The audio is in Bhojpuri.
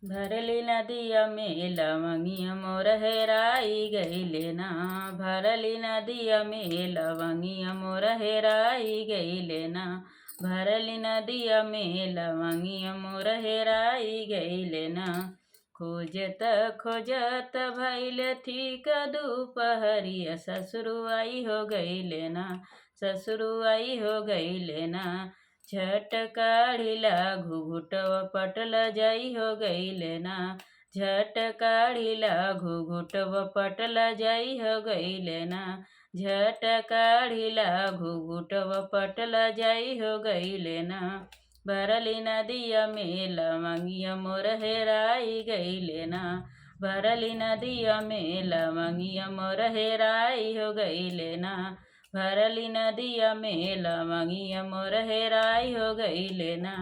भरली नदिया में लवंगिया मोर हेराई गईले ना। भरली नदिया में लवंगिया मोर हेराई गईले ना। भरली नदिया में लवंगिया मोर हेराई गईले ना। खोजत खोजत भैल ठीक दोपहरिया ससुरुआई हो गईले ना। ससुरुआई हो गईले ना। झट काढ़िला घुघुटव पटल जाई हो गईले ना। झट काढ़िला घुघुटव पटल जाई हो गईले ना। झट काढ़िला घुघुटव पटल जाई हो गईले ना। भरली नदिया में लवंगिया मोर हेराई गईले ना। भरली नदिया में लवंगिया मोर हेराई हो गईले ना। भरली नदिया में लवंगिया मोर हेराई हो गईले ना।